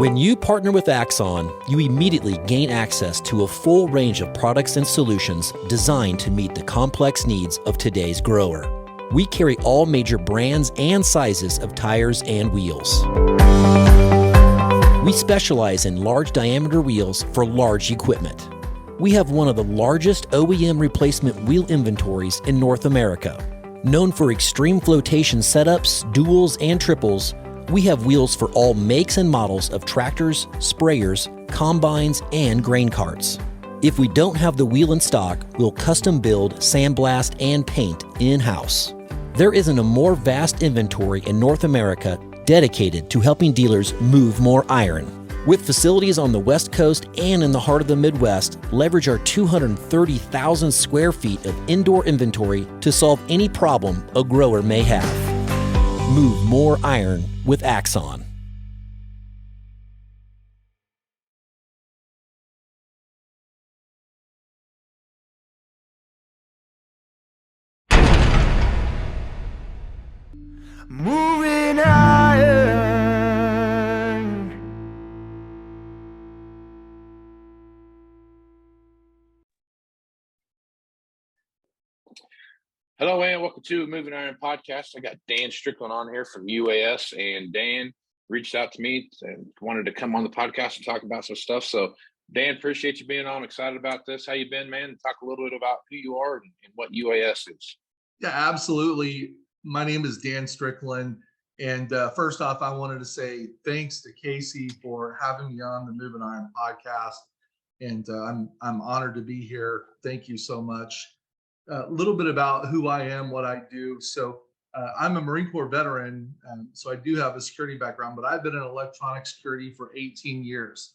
When you partner with Axon, you immediately gain access to a full range of products and solutions designed to meet the complex needs of today's grower. We carry all major brands and sizes of tires and wheels. We specialize in large diameter wheels for large equipment. We have one of the largest OEM replacement wheel inventories in North America. Known for extreme flotation setups, duals, and triples, we have wheels for all makes and models of tractors, sprayers, combines, and grain carts. If we don't have the wheel in stock, we'll custom build, sandblast, and paint in-house. There isn't a more vast inventory in North America dedicated to helping dealers move more iron. With facilities on the West Coast and in the heart of the Midwest, leverage our 230,000 square feet of indoor inventory to solve any problem a grower may have. Move more iron with Axon. Moving iron. Hello, and welcome to Moving Iron Podcast. I got Dan Strickland on here from UAS, and Dan reached out to me and wanted to come on the podcast and talk about some stuff. So, Dan, appreciate you being on. I'm excited about this. How you been, man? Talk a little bit about who you are and what UAS is. Yeah, absolutely. My name is Dan Strickland. And first off, I wanted to say thanks to Casey for having me on the Moving Iron podcast. And I'm honored to be here. Thank you so much. A little bit about who I am, what I do. So I'm a Marine Corps veteran, so I do have a security background, but I've been in electronic security for 18 years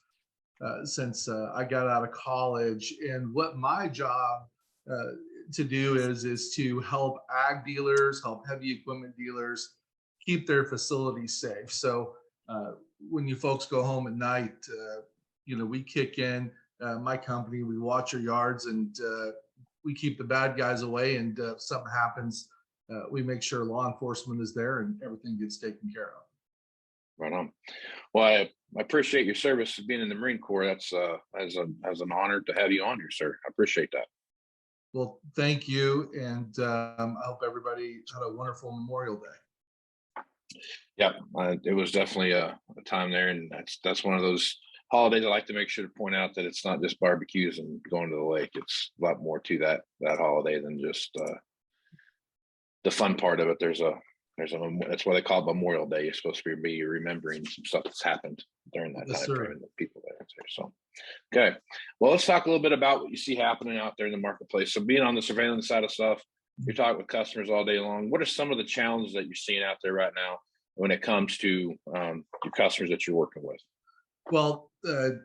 since I got out of college. And what my job to do is to help ag dealers, help heavy equipment dealers keep their facilities safe. So when you folks go home at night, we kick in my company, we watch your yards, and we keep the bad guys away. And if something happens, we make sure law enforcement is there and everything gets taken care of. Right on. Well, I appreciate your service being in the Marine Corps. That's as an honor to have you on here, sir. I appreciate that. Well, thank you. And I hope everybody had a wonderful Memorial Day. Yeah, it was definitely a time there, and that's one of those holidays I like to make sure to point out that it's not just barbecues and going to the lake. It's a lot more to that holiday than just the fun part of it. That's why they call it Memorial Day. You're supposed to be remembering some stuff that's happened during that time frame and the people there. So, okay, well, let's talk a little bit about what you see happening out there in the marketplace. So, being on the surveillance side of stuff, you're talking with customers all day long. What are some of the challenges that you're seeing out there right now when it comes to your customers that you're working with? Well, the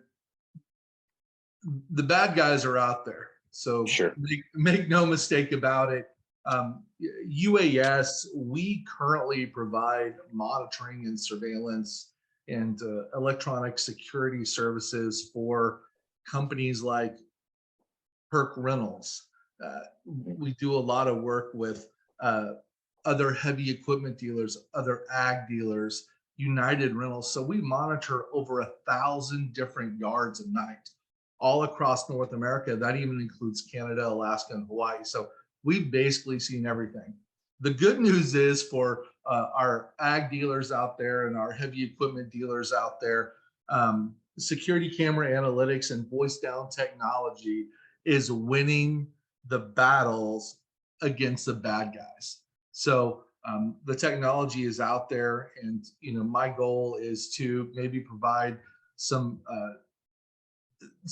bad guys are out there. So sure. Make no mistake about it. UAS, we currently provide monitoring and surveillance and electronic security services for companies like Perk Rentals. We do a lot of work with other heavy equipment dealers, other ag dealers, United Rentals. So we monitor over 1,000 different yards a night all across North America. That even includes Canada, Alaska, and Hawaii. So we've basically seen everything. The good news is for our ag dealers out there and our heavy equipment dealers out there, security camera analytics and voice down technology is winning the battles against the bad guys. So the technology is out there, and my goal is to maybe provide some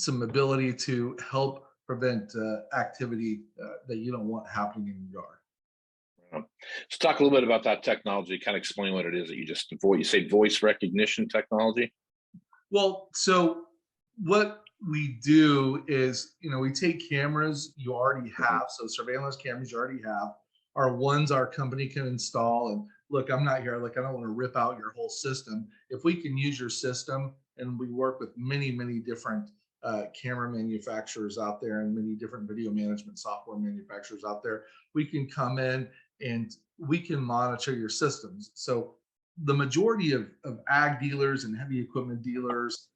ability to help prevent activity that you don't want happening in your yard. Let's talk a little bit about that technology. Kind of explain what it is that you say voice recognition technology. Well, so what we do is, we take cameras you already have, so surveillance cameras you already have, are ones our company can install. And look, I'm not here, I don't want to rip out your whole system. If we can use your system, and we work with many, many different camera manufacturers out there and many different video management software manufacturers out there, we can come in and we can monitor your systems. So the majority of ag dealers and heavy equipment dealers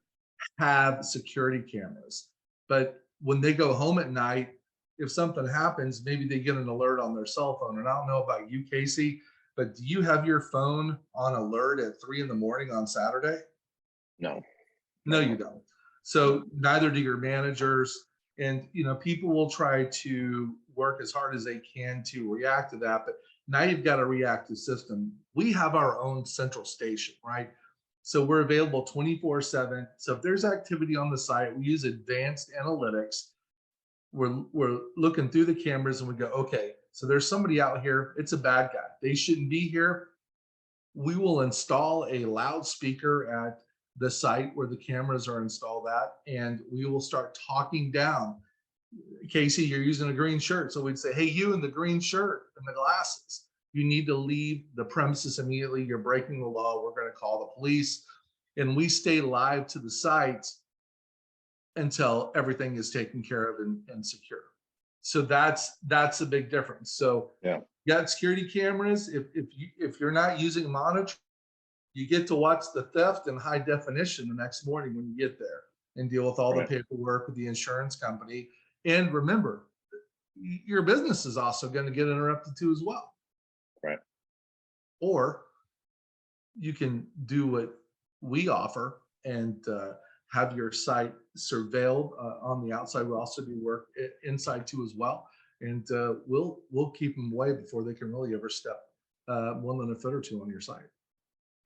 have security cameras, but when they go home at night, if something happens, maybe they get an alert on their cell phone. And I don't know about you, Casey, but do you have your phone on alert at 3 in the morning on Saturday? No. No, you don't. So neither do your managers. And, people will try to work as hard as they can to react to that. But now you've got a reactive system. We have our own central station, right? So we're available 24/7. So if there's activity on the site, we use advanced analytics. We're looking through the cameras and we go, okay, so there's somebody out here. It's a bad guy. They shouldn't be here. We will install a loudspeaker at the site where the cameras are installed at, and we will start talking down. Casey, you're using a green shirt. So we'd say, hey, you in the green shirt and the glasses, you need to leave the premises immediately. You're breaking the law. We're going to call the police. And we stay live to the site until everything is taken care of and secure. So that's a big difference. So yeah, you got security cameras. If you're not using monitor, you get to watch the theft in high definition the next morning when you get there and deal with all the paperwork with the insurance company. And remember, your business is also going to get interrupted too as well. Right. Or you can do what we offer and have your site surveilled on the outside. We'll also do work inside too as well. And we'll keep them away before they can really ever step more than a foot or two on your site.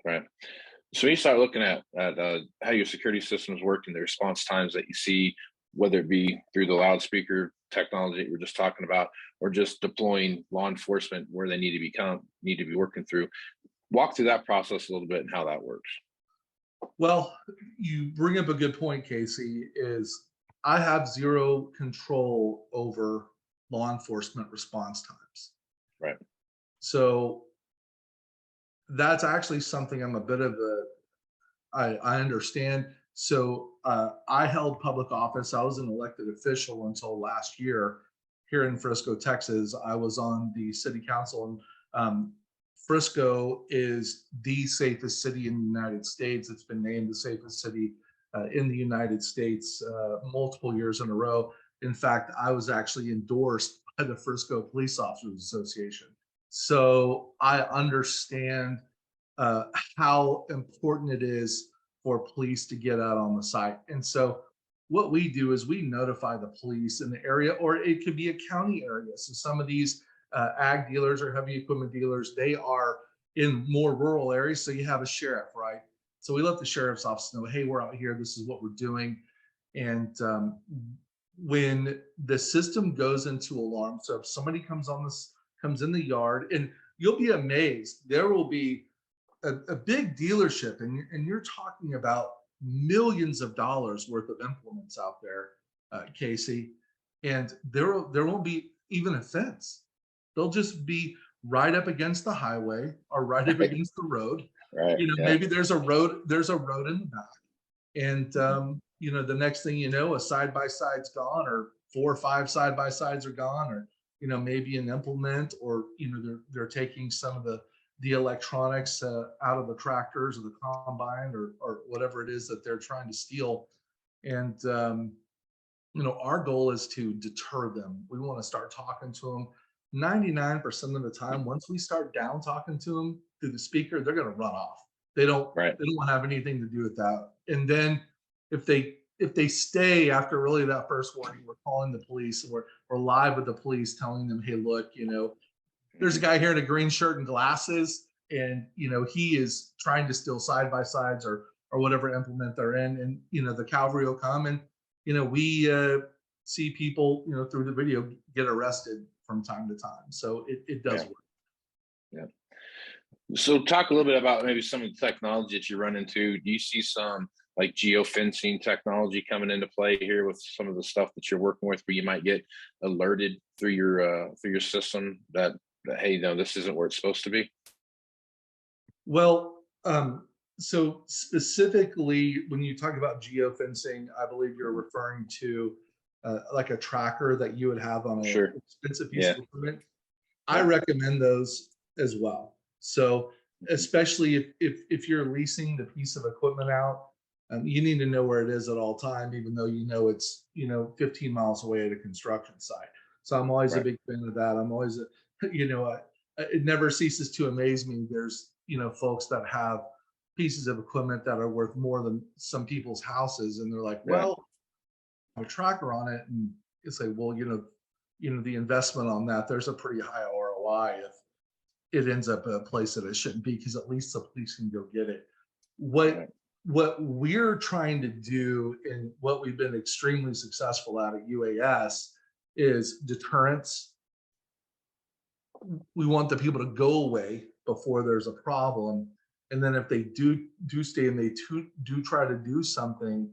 Right. So you start looking at how your security systems work and the response times that you see, whether it be through the loudspeaker technology that we're just talking about, or just deploying law enforcement where they need to be working through. Walk through that process a little bit and how that works. Well, you bring up a good point, Casey, is I have zero control over law enforcement response times. Right. So that's actually something I'm a bit of I understand. So I held public office. I was an elected official until last year here in Frisco, Texas. I was on the city council, and Frisco is the safest city in the United States. It's been named the safest city in the United States multiple years in a row. In fact, I was actually endorsed by the Frisco Police Officers Association. So I understand how important it is for police to get out on the site. And so what we do is we notify the police in the area, or it could be a county area. So some of these ag dealers or heavy equipment dealers, they are in more rural areas. So you have a sheriff, right? So we let the sheriff's office know, hey, we're out here. This is what we're doing. And when the system goes into alarm, so if somebody comes in the yard, and you'll be amazed, there will be a big dealership, and you're talking about millions of dollars worth of implements out there, Casey, and there won't be even a fence. They'll just be right up against the highway or right up against the road. Right. Maybe there's a road in the back, and the next thing you know, a side-by-side's gone, or 4 or 5 side-by-sides are gone, or maybe an implement, or they're taking some of the electronics out of the tractors or the combine or whatever it is that they're trying to steal. And our goal is to deter them. We want to start talking to them. 99% of the time, once we start down talking to them through the speaker, they're going to run off. They don't want to have anything to do with that. And then if they stay after really that first warning, we're calling the police, and we're live with the police telling them, hey, look, there's a guy here in a green shirt and glasses, and he is trying to steal side-by-sides or whatever implement they're in, and the cavalry will come, and we see people through the video get arrested from time to time. So it does work. Yeah. So talk a little bit about maybe some of the technology that you run into. Do you see some like geofencing technology coming into play here with some of the stuff that you're working with, where you might get alerted through your system that hey, no, this isn't where it's supposed to be? Well, so specifically when you talk about geofencing, I believe you're referring to like a tracker that you would have on an expensive piece of equipment. I recommend those as well. So especially if you're leasing the piece of equipment out, you need to know where it is at all time, even though you know it's 15 miles away at a construction site. So I'm always a big fan of that. I'm always it never ceases to amaze me. There's folks that have pieces of equipment that are worth more than some people's houses, and they're like, well, I have a tracker on it, and it's like, well, the investment on that, there's a pretty high ROI if it ends up at a place that it shouldn't be, because at least the police can go get it. What we're trying to do, and what we've been extremely successful at UAS, is deterrence. We want the people to go away before there's a problem, and then if they do stay and they do try to do something,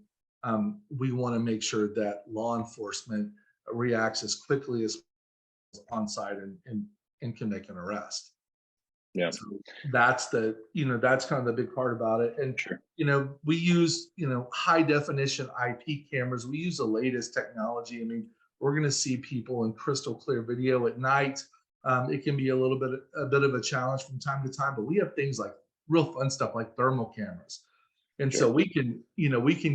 we want to make sure that law enforcement reacts as quickly as on site and can make an arrest. Yeah. So that's that's kind of the big part about it. And we use high definition IP cameras. We use the latest technology. I mean, we're going to see people in crystal clear video at night. It can be a bit of a challenge from time to time, but we have things like real fun stuff like thermal cameras, and so we can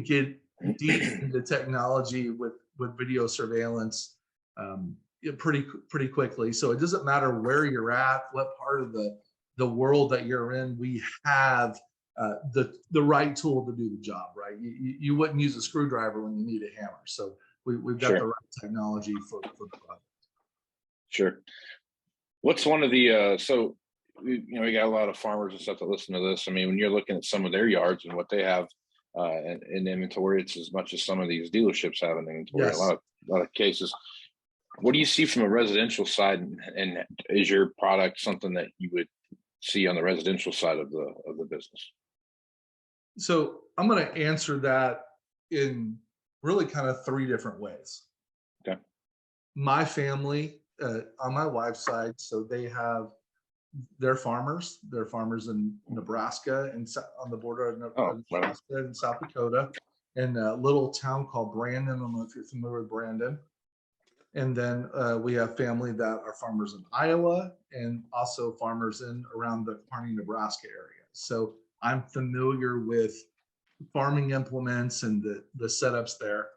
get deep into technology with video surveillance pretty quickly. So it doesn't matter where you're at, what part of the world that you're in, we have the right tool to do the job, right? You wouldn't use a screwdriver when you need a hammer. So we've got the right technology for the product. Sure. What's one of the so we got a lot of farmers and stuff that listen to this. I mean, when you're looking at some of their yards and what they have in inventory, it's as much as some of these dealerships have in inventory. Yes. A lot of cases. What do you see from a residential side, and is your product something that you would see on the residential side of the business? So I'm going to answer that in really kind of three different ways. Okay. My family, on my wife's side, so they're farmers. They're farmers in Nebraska and on the border of Nebraska and South Dakota, in a little town called Brandon. I don't know if you're familiar with Brandon. And then we have family that are farmers in Iowa, and also farmers around the Kearney, Nebraska area. So I'm familiar with farming implements and the setups there.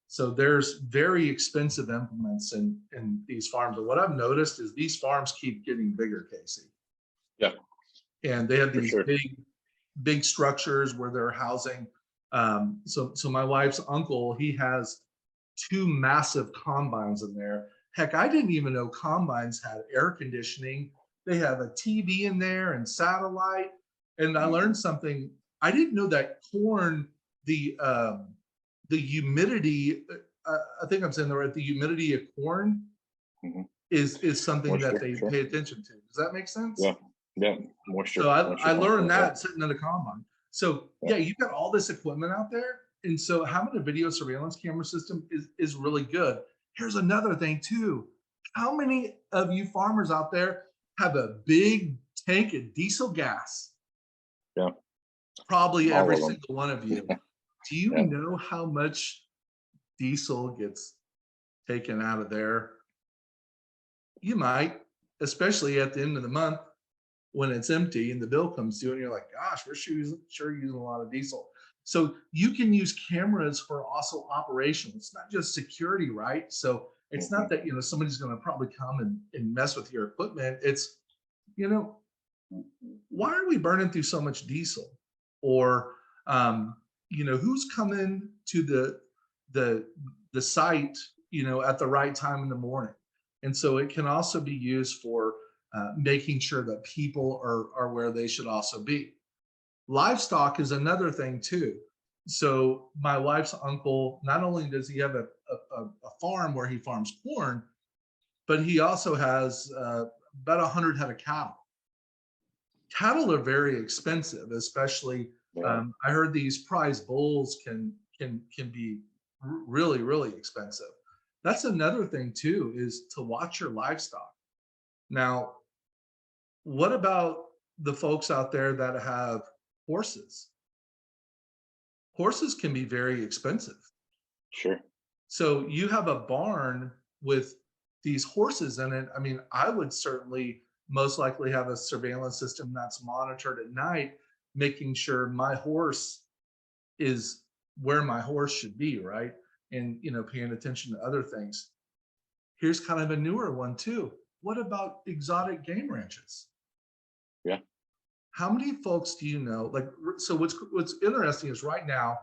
So there's very expensive implements in these farms. And what I've noticed is these farms keep getting bigger, Casey. Yeah. And they have these big structures where they're housing. So my wife's uncle, he has 2 massive combines in there. Heck, I didn't even know combines had air conditioning. They have a TV in there and satellite. And I learned something. I didn't know that corn, the humidity, I think I'm saying the right, the humidity of corn is something that they pay attention to. Does that make sense? Yeah, moisture. So I learned that sitting in the combine. So yeah, you've got all this equipment out there. And so having a video surveillance camera system is really good. Here's another thing too. How many of you farmers out there have a big tank of diesel gas? Yeah. Probably every single one of you. Do you know how much diesel gets taken out of there? You might, especially at the end of the month when it's empty and the bill comes due and you're like, gosh, we're sure using a lot of diesel. So you can use cameras for also operation. It's not just security, right? So it's not that, somebody's going to probably come and mess with your equipment. It's, why are we burning through so much diesel? Or, who's coming to the site, at the right time in the morning. And so it can also be used for making sure that people are where they should also be. Livestock is another thing too. So my wife's uncle, not only does he have a farm where he farms corn, but he also has about 100 head of cattle. Cattle are very expensive, especially I heard these prize bulls can be really, really expensive. That's another thing too, is to watch your livestock. Now, what about the folks out there that have horses? Horses can be very expensive. Sure. So you have a barn with these horses in it. I mean, I would certainly most likely have a surveillance system that's monitored at night, making sure my horse is where my horse should be, right? And, paying attention to other things. Here's kind of a newer one too. What about exotic game ranches? Yeah. How many folks do you know? So what's interesting is right now,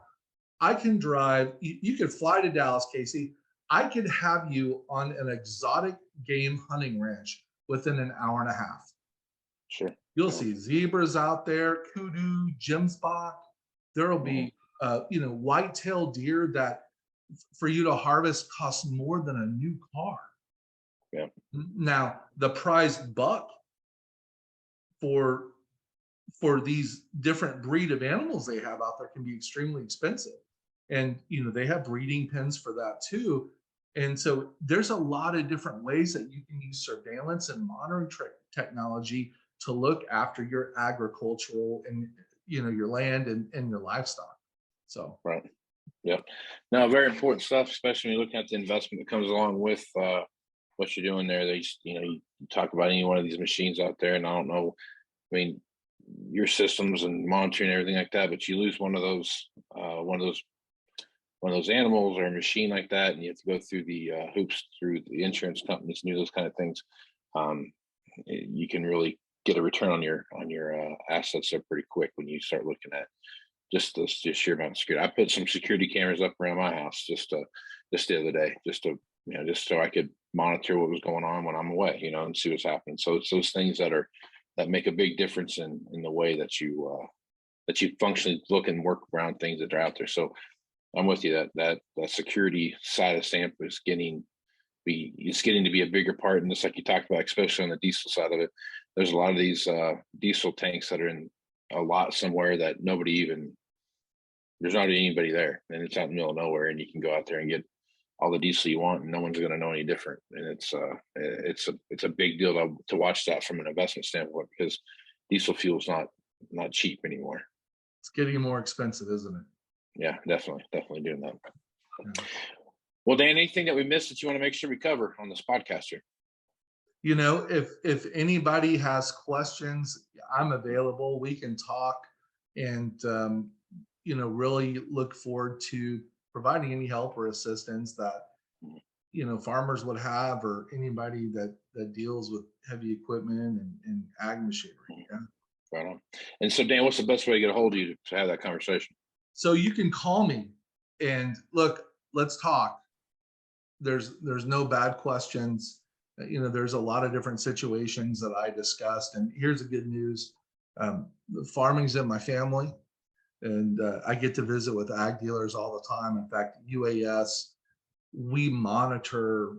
I can drive, you could fly to Dallas, Casey. I could have you on an exotic game hunting ranch within an hour and a half. Sure. You'll see zebras out there, kudu, gem spot. There'll be, white-tailed deer that for you to harvest costs more than a new car. Yeah. Now, the prize buck for these different breed of animals they have out there can be extremely expensive. And, they have breeding pens for that too. And so there's a lot of different ways that you can use surveillance and monitoring technology to look after your agricultural and, your land and your livestock. So. Right. Yeah. Now, very important stuff, especially when you're looking at the investment that comes along with what you're doing there. You talk about any one of these machines out there, and I don't know, your systems and monitoring and everything like that, but you lose one of those animals or a machine like that, and you have to go through the hoops through the insurance companies and do those kind of things. You can really get a return on your assets there pretty quick when you start looking at just the sheer amount of security. I put some security cameras up around my house just the other day, just so I could monitor what was going on when I'm away, and see what's happening. So it's those things that make a big difference in the way that you functionally look and work around things that are out there. So I'm with you that security side of SAMP is getting to be a bigger part in this, like you talked about, especially on the diesel side of it. There's a lot of these diesel tanks that are in a lot somewhere that there's not anybody there, and it's out in the middle of nowhere, and you can go out there and get all the diesel you want, and no one's going to know any different. And it's a big deal to watch that from an investment standpoint, because diesel fuel is not cheap anymore. It's getting more expensive, isn't it? Yeah, definitely doing that. Yeah. Well, Dan, anything that we missed that you want to make sure we cover on this podcast here? If anybody has questions, I'm available. We can talk, and really look forward to providing any help or assistance that farmers would have, or anybody that deals with heavy equipment and ag machinery. Yeah. Right on. And so, Dan, what's the best way to get a hold of you to have that conversation? So you can call me and look, let's talk. There's no bad questions. There's a lot of different situations that I discussed, and here's the good news. Farming's in my family, and I get to visit with ag dealers all the time. In fact, UAS, we monitor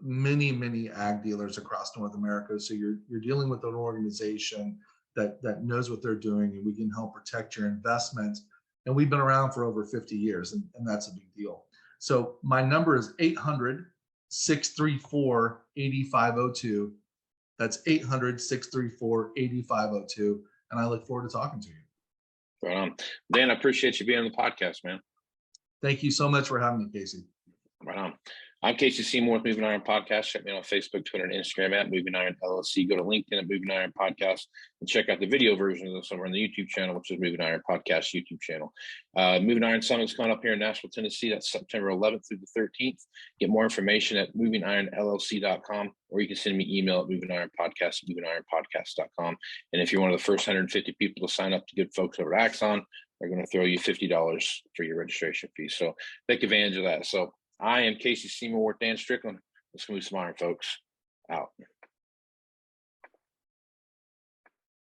many ag dealers across North America. So you're dealing with an organization that knows what they're doing, and we can help protect your investment. And we've been around for over 50 years, and that's a big deal. So my number is 800-634-8502. That's 800-634-8502. And I look forward to talking to you. Right on. Dan, I appreciate you being on the podcast, man. Thank you so much for having me, Casey. Right on. I'm Casey Seymour with Moving Iron Podcast. Check me out on Facebook, Twitter, and Instagram at Moving Iron LLC. Go to LinkedIn at Moving Iron Podcast and check out the video version of this over on the YouTube channel, which is Moving Iron Podcast YouTube channel. Moving Iron Summit's coming up here in Nashville, Tennessee. That's September 11th through the 13th. Get more information at movingironllc.com, or you can send me email at movingironpodcast@movingironpodcast.com. And if you're one of the first 150 people to sign up to good folks over at Axon, they're going to throw you $50 for your registration fee. So take advantage of that. So I am Casey Seymour with Dan Strickland. Let's move some iron, folks. Out.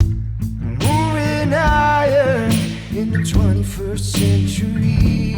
Moving iron in the 21st century.